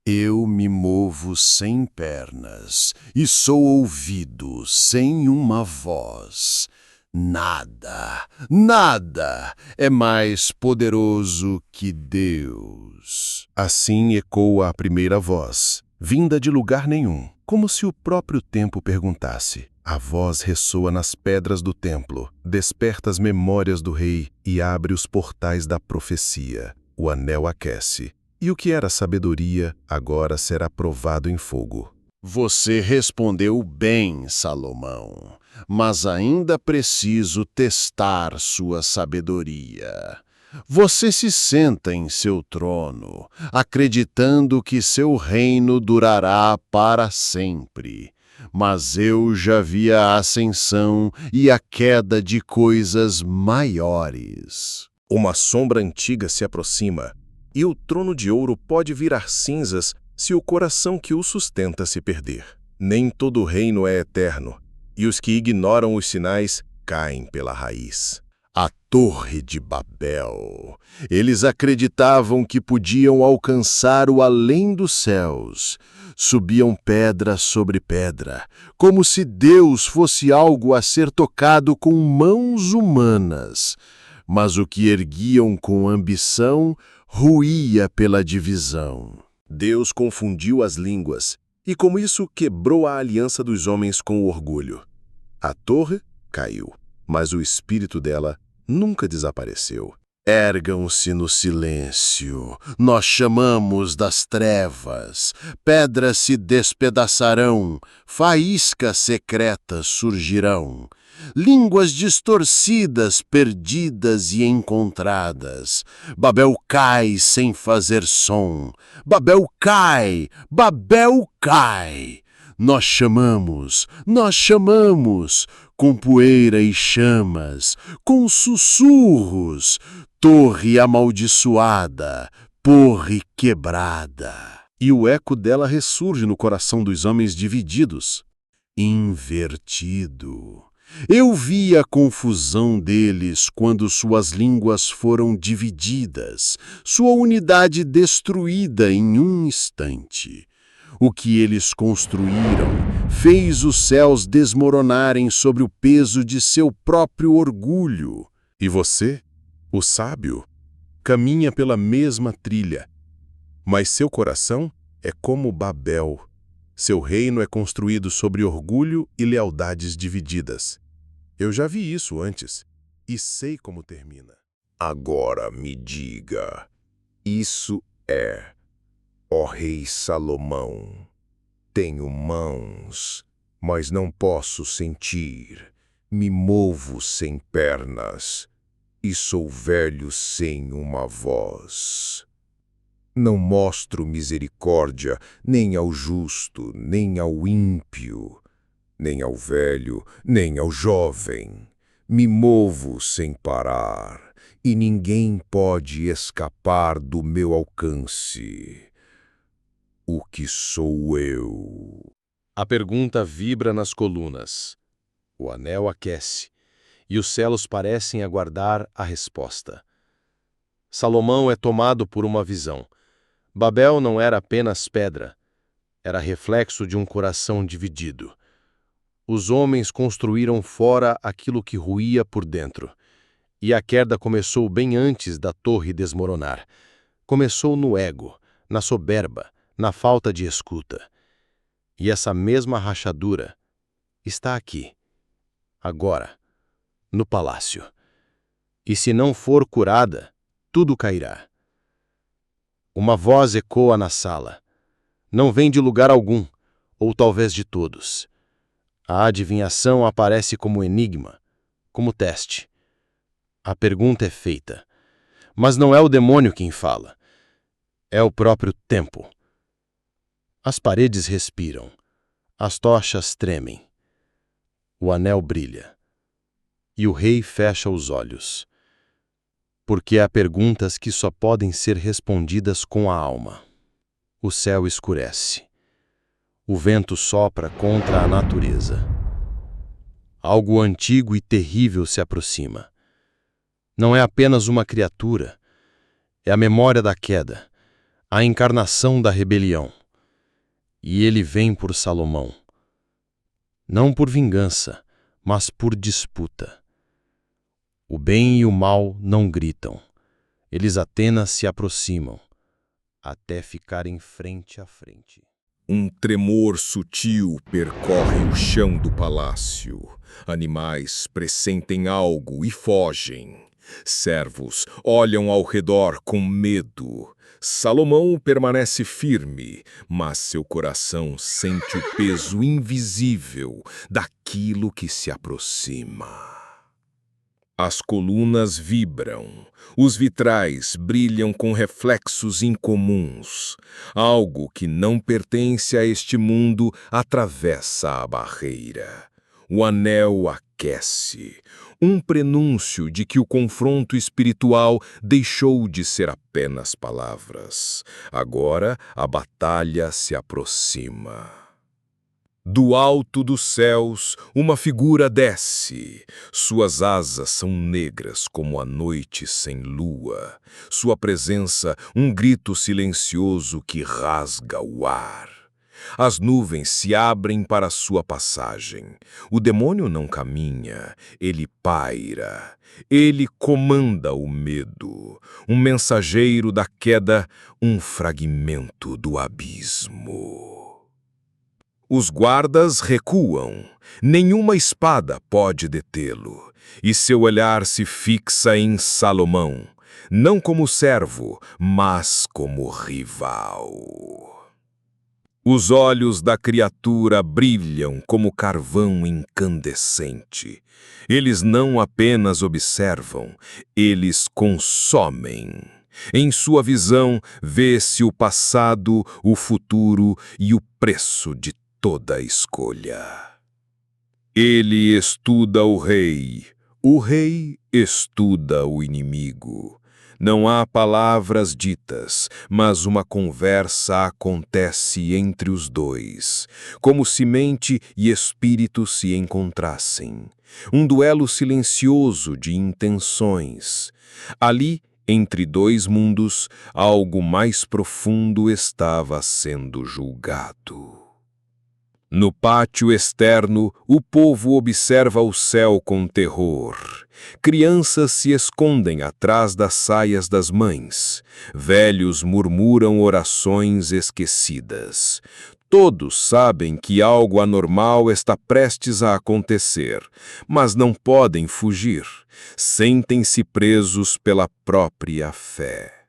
Eu me movo sem pernas e sou ouvido sem uma voz. Nada, nada é mais poderoso que Deus. Assim ecoa a primeira voz, vinda de lugar nenhum, como se o próprio tempo perguntasse. A voz ressoa nas pedras do templo, desperta as memórias do rei e abre os portais da profecia. O anel aquece. E o que era sabedoria, agora será provado em fogo. Você respondeu bem, Salomão, mas ainda preciso testar sua sabedoria. Você se senta em seu trono, acreditando que seu reino durará para sempre. Mas eu já vi a ascensão e a queda de coisas maiores. Uma sombra antiga se aproxima. E o trono de ouro pode virar cinzas se o coração que o sustenta se perder. Nem todo reino é eterno, e os que ignoram os sinais caem pela raiz. A Torre de Babel. Eles acreditavam que podiam alcançar o além dos céus. Subiam pedra sobre pedra, como se Deus fosse algo a ser tocado com mãos humanas. Mas o que erguiam com ambição ruía pela divisão. Deus confundiu as línguas, e com isso quebrou a aliança dos homens com o orgulho. A torre caiu, mas o espírito dela nunca desapareceu. Ergam-se no silêncio, nós chamamos das trevas, pedras se despedaçarão, faíscas secretas surgirão. Línguas distorcidas, perdidas e encontradas. Babel cai sem fazer som. Babel cai! Babel cai! Nós chamamos, com poeira e chamas, com sussurros, torre amaldiçoada, torre quebrada. E o eco dela ressurge no coração dos homens divididos. Invertido. Eu vi a confusão deles quando suas línguas foram divididas, sua unidade destruída em um instante. O que eles construíram fez os céus desmoronarem sobre o peso de seu próprio orgulho. E você, o sábio, caminha pela mesma trilha, mas seu coração é como Babel. Seu reino é construído sobre orgulho e lealdades divididas. Eu já vi isso antes, e sei como termina. Agora me diga, isso é, ó rei Salomão, tenho mãos, mas não posso sentir, me movo sem pernas, e sou velho sem uma voz. Não mostro misericórdia nem ao justo, nem ao ímpio, nem ao velho, nem ao jovem. Me movo sem parar, e ninguém pode escapar do meu alcance. O que sou eu? A pergunta vibra nas colunas. O anel aquece, e os céus parecem aguardar a resposta. Salomão é tomado por uma visão. Babel não era apenas pedra, era reflexo de um coração dividido. Os homens construíram fora aquilo que ruía por dentro. E a queda começou bem antes da torre desmoronar. Começou no ego, na soberba, na falta de escuta. E essa mesma rachadura está aqui, agora, no palácio. E se não for curada, tudo cairá. Uma voz ecoa na sala. Não vem de lugar algum, ou talvez de todos. A adivinhação aparece como enigma, como teste. A pergunta é feita. Mas não é o demônio quem fala. É o próprio tempo. As paredes respiram. As tochas tremem. O anel brilha. E o rei fecha os olhos. Porque há perguntas que só podem ser respondidas com a alma. O céu escurece. O vento sopra contra a natureza. Algo antigo e terrível se aproxima. Não é apenas uma criatura. É a memória da queda. a encarnação da rebelião. E ele vem por Salomão, não por vingança, mas por disputa. O bem e o mal não gritam, eles apenas se aproximam, até ficarem frente a frente. Um tremor sutil percorre o chão do palácio. Animais pressentem algo e fogem. Servos olham ao redor com medo. Salomão permanece firme, mas seu coração sente o peso invisível daquilo que se aproxima. As colunas vibram, os vitrais brilham com reflexos incomuns. Algo que não pertence a este mundo atravessa a barreira. O anel aquece, um prenúncio de que o confronto espiritual deixou de ser apenas palavras. Agora a batalha se aproxima. Do alto dos céus, uma figura desce. Suas asas são negras como a noite sem lua. Sua presença, um grito silencioso que rasga o ar. As nuvens se abrem para sua passagem. O demônio não caminha, ele paira. Ele comanda o medo. Um mensageiro da queda, um fragmento do abismo. Os guardas recuam. Nenhuma espada pode detê-lo. E seu olhar se fixa em Salomão, não como servo, mas como rival. Os olhos da criatura brilham como carvão incandescente. Eles não apenas observam, eles consomem. Em sua visão, vê-se o passado, o futuro e o preço de toda escolha. Ele estuda o rei estuda o inimigo. Não há palavras ditas, mas uma conversa acontece entre os dois, como se mente e espírito se encontrassem. Um duelo silencioso de intenções. Ali, entre dois mundos, algo mais profundo estava sendo julgado. No pátio externo, o povo observa o céu com terror. Crianças se escondem atrás das saias das mães. Velhos murmuram orações esquecidas. Todos sabem que algo anormal está prestes a acontecer, mas não podem fugir. Sentem-se presos pela própria fé.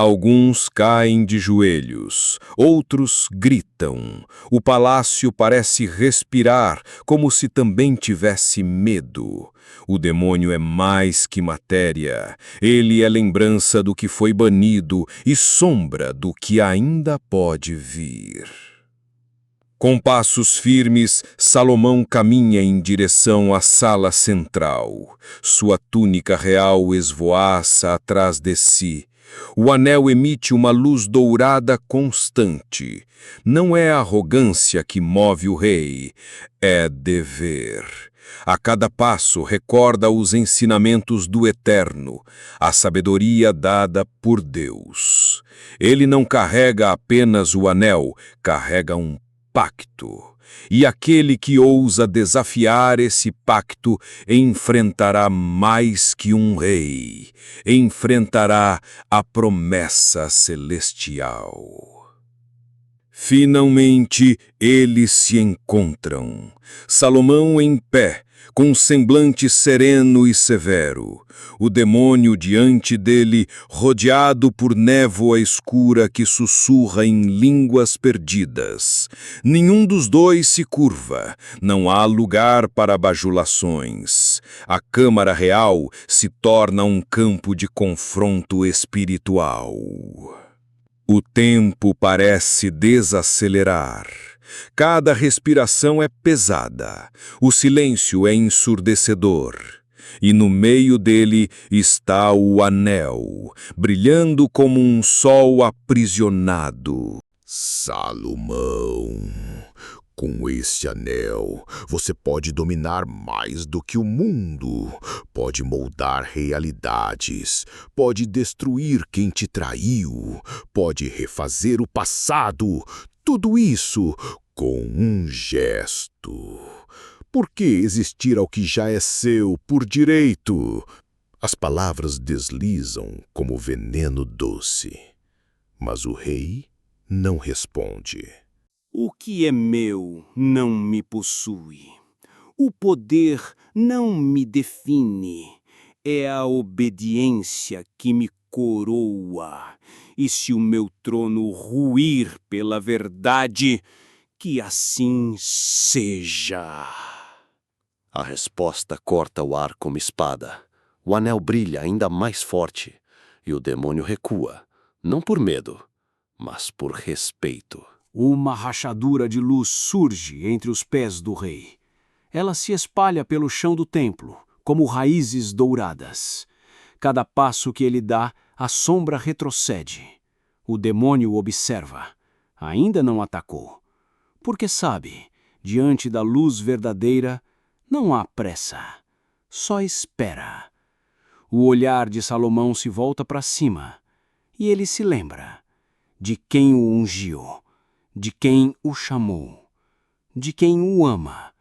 Alguns caem de joelhos, outros gritam. O palácio parece respirar, como se também tivesse medo. O demônio é mais que matéria. Ele é lembrança do que foi banido e sombra do que ainda pode vir. Com passos firmes, Salomão caminha em direção à sala central. Sua túnica real esvoaça atrás de si. O anel emite uma luz dourada constante. Não é arrogância que move o rei, é dever. A cada passo recorda os ensinamentos do Eterno, a sabedoria dada por Deus. Ele não carrega apenas o anel, carrega um pacto. E aquele que ousa desafiar esse pacto enfrentará mais que um rei, enfrentará a promessa celestial. Finalmente, eles se encontram. Salomão em pé, com um semblante sereno e severo. O demônio diante dele, rodeado por névoa escura que sussurra em línguas perdidas. Nenhum dos dois se curva, não há lugar para bajulações. A Câmara Real se torna um campo de confronto espiritual. O tempo parece desacelerar. Cada respiração é pesada. O silêncio é ensurdecedor. E no meio dele está o anel, brilhando como um sol aprisionado. Salomão, Com esse anel, você pode dominar mais do que o mundo, pode moldar realidades, pode destruir quem te traiu, pode refazer o passado, tudo isso com um gesto. Por que existir ao que já é seu por direito? As palavras deslizam como veneno doce, mas o rei não responde. O que é meu não me possui. O poder não me define. É a obediência que me coroa. E se o meu trono ruir pela verdade, que assim seja. A resposta corta o ar como espada. O anel brilha ainda mais forte. E o demônio recua, não por medo, mas por respeito. Uma rachadura de luz surge entre os pés do rei. Ela se espalha pelo chão do templo, como raízes douradas. Cada passo que ele dá, a sombra retrocede. O demônio observa. Ainda não atacou. Porque sabe, diante da luz verdadeira, não há pressa. Só espera. O olhar de Salomão se volta para cima. E ele se lembra de quem o ungiu, de quem o chamou, de quem o ama.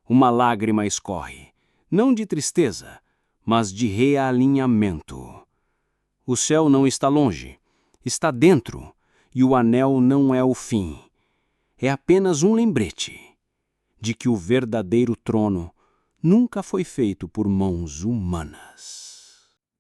Uma lágrima escorre, não de tristeza, mas de realinhamento. O céu não está longe, está dentro, e o anel não é o fim. É apenas um lembrete de que o verdadeiro trono nunca foi feito por mãos humanas.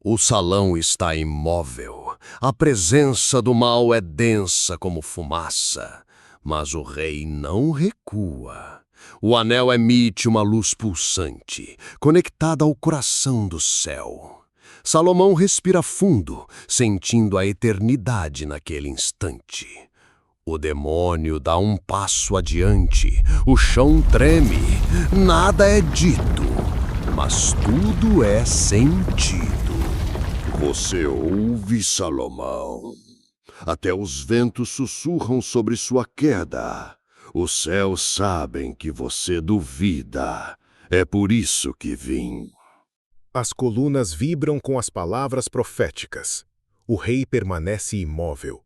O salão está imóvel. A presença do mal é densa como fumaça. Mas o rei não recua. O anel emite uma luz pulsante, conectada ao coração do céu. Salomão respira fundo, sentindo a eternidade naquele instante. O demônio dá um passo adiante, o chão treme, nada é dito, mas tudo é sentido. Você ouve, Salomão? Até os ventos sussurram sobre sua queda. Os céus sabem que você duvida. É por isso que vim. As colunas vibram com as palavras proféticas. O rei permanece imóvel.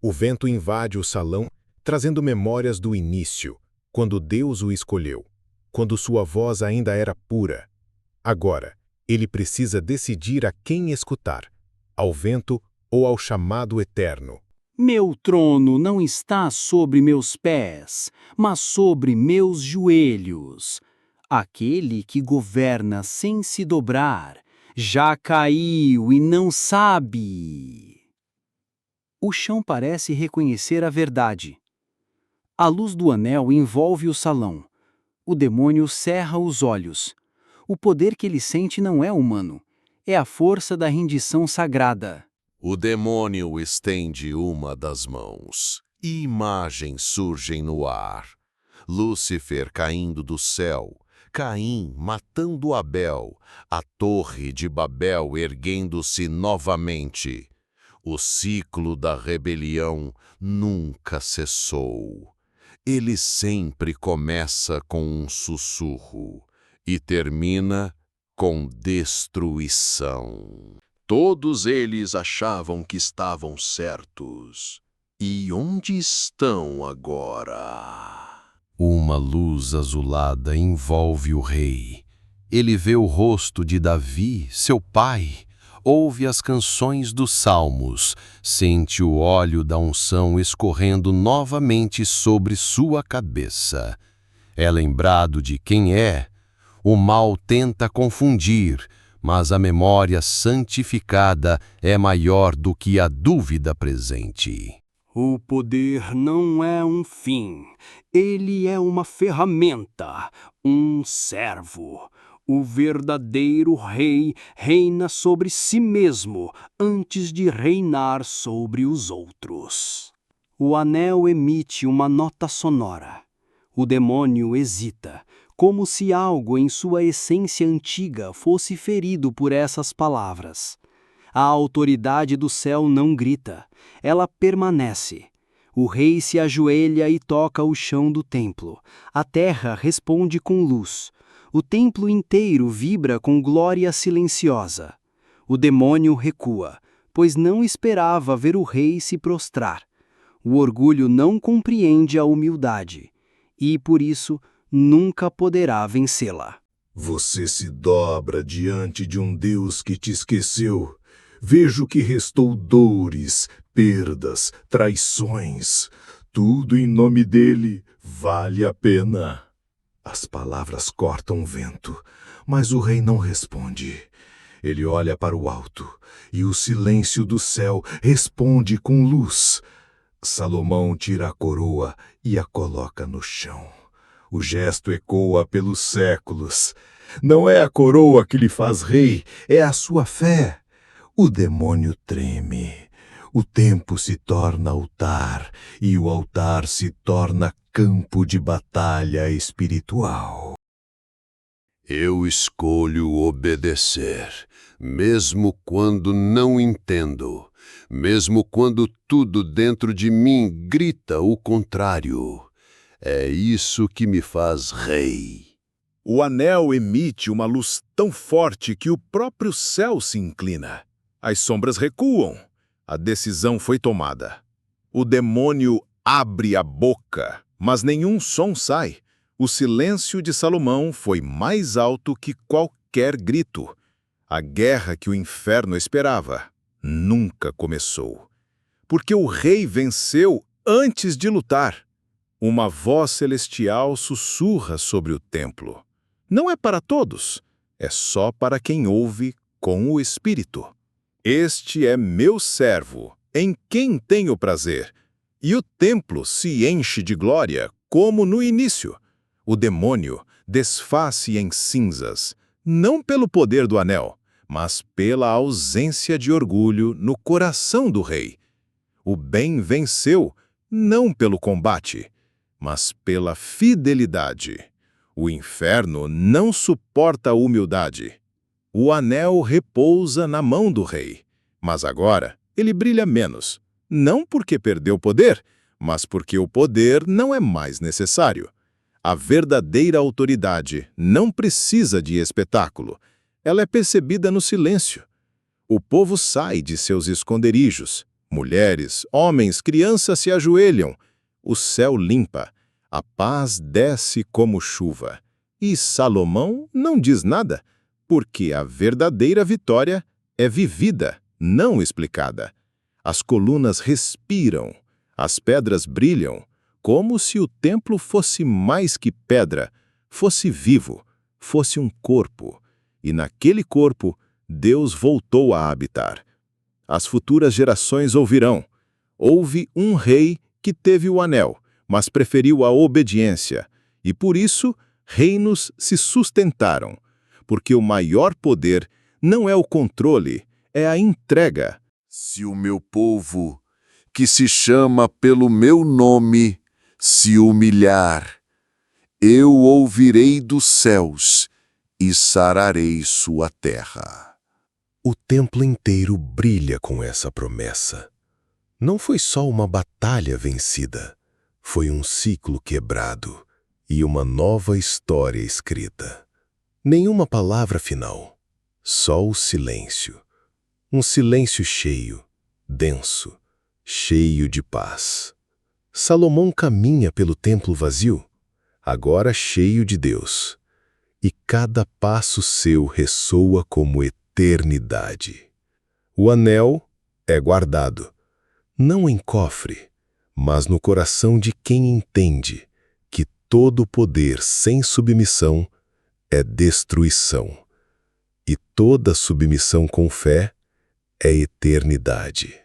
O vento invade o salão, trazendo memórias do início, quando Deus o escolheu, quando sua voz ainda era pura. Agora, ele precisa decidir a quem escutar, ao vento ou ao chamado eterno. Meu trono não está sobre meus pés, mas sobre meus joelhos. Aquele que governa sem se dobrar, já caiu e não sabe. O chão parece reconhecer a verdade. A luz do anel envolve o salão. O demônio cerra os olhos. O poder que ele sente não é humano. É a força da rendição sagrada. O demônio estende uma das mãos, e imagens surgem no ar. Lúcifer caindo do céu, Caim matando Abel, a torre de Babel erguendo-se novamente. O ciclo da rebelião nunca cessou. Ele sempre começa com um sussurro e termina com destruição. Todos eles achavam que estavam certos. E onde estão agora? Uma luz azulada envolve o rei. Ele vê o rosto de Davi, seu pai, ouve as canções dos salmos, sente o óleo da unção escorrendo novamente sobre sua cabeça. É lembrado de quem é. O mal tenta confundir, mas a memória santificada é maior do que a dúvida presente. O poder não é um fim, ele é uma ferramenta, um servo. O verdadeiro rei reina sobre si mesmo antes de reinar sobre os outros. O anel emite uma nota sonora. O demônio hesita, como se algo em sua essência antiga fosse ferido por essas palavras. A autoridade do céu não grita, ela permanece. O rei se ajoelha e toca o chão do templo. A terra responde com luz. O templo inteiro vibra com glória silenciosa. O demônio recua, pois não esperava ver o rei se prostrar. O orgulho não compreende a humildade, e, por isso, nunca poderá vencê-la. Você se dobra diante de um Deus que te esqueceu. Vejo que restou dores, perdas, traições. Tudo em nome dele vale a pena. As palavras cortam o vento, mas o rei não responde. Ele olha para o alto, e o silêncio do céu responde com luz. Salomão tira a coroa e a coloca no chão. O gesto ecoa pelos séculos. Não é a coroa que lhe faz rei, é a sua fé. O demônio treme. O templo se torna altar, e o altar se torna campo de batalha espiritual. Eu escolho obedecer, mesmo quando não entendo, mesmo quando tudo dentro de mim grita o contrário. É isso que me faz rei. O anel emite uma luz tão forte que o próprio céu se inclina. As sombras recuam. A decisão foi tomada. O demônio abre a boca, mas nenhum som sai. O silêncio de Salomão foi mais alto que qualquer grito. A guerra que o inferno esperava nunca começou. Porque o rei venceu antes de lutar. Uma voz celestial sussurra sobre o templo. Não é para todos, é só para quem ouve com o Espírito. Este é meu servo, em quem tenho prazer. E o templo se enche de glória, como no início. O demônio desfaz-se em cinzas, não pelo poder do anel, mas pela ausência de orgulho no coração do rei. O bem venceu, não pelo combate, mas pela fidelidade. O inferno não suporta a humildade. O anel repousa na mão do rei, mas agora ele brilha menos, não porque perdeu poder, mas porque o poder não é mais necessário. A verdadeira autoridade não precisa de espetáculo, ela é percebida no silêncio. O povo sai de seus esconderijos, mulheres, homens, crianças se ajoelham, o céu limpa, a paz desce como chuva. E Salomão não diz nada, porque a verdadeira vitória é vivida, não explicada. As colunas respiram, as pedras brilham, como se o templo fosse mais que pedra, fosse vivo, fosse um corpo. E naquele corpo, Deus voltou a habitar. As futuras gerações ouvirão. Houve um rei que teve o anel, mas preferiu a obediência, e por isso reinos se sustentaram, porque o maior poder não é o controle, é a entrega. Se o meu povo, que se chama pelo meu nome, se humilhar, eu ouvirei dos céus e sararei sua terra. O templo inteiro brilha com essa promessa. Não foi só uma batalha vencida, foi um ciclo quebrado e uma nova história escrita. Nenhuma palavra final, só o silêncio. Um silêncio cheio, denso, cheio de paz. Salomão caminha pelo templo vazio, agora cheio de Deus, e cada passo seu ressoa como eternidade. O anel é guardado, não em cofre, mas no coração de quem entende que todo poder sem submissão é destruição, e toda submissão com fé é eternidade.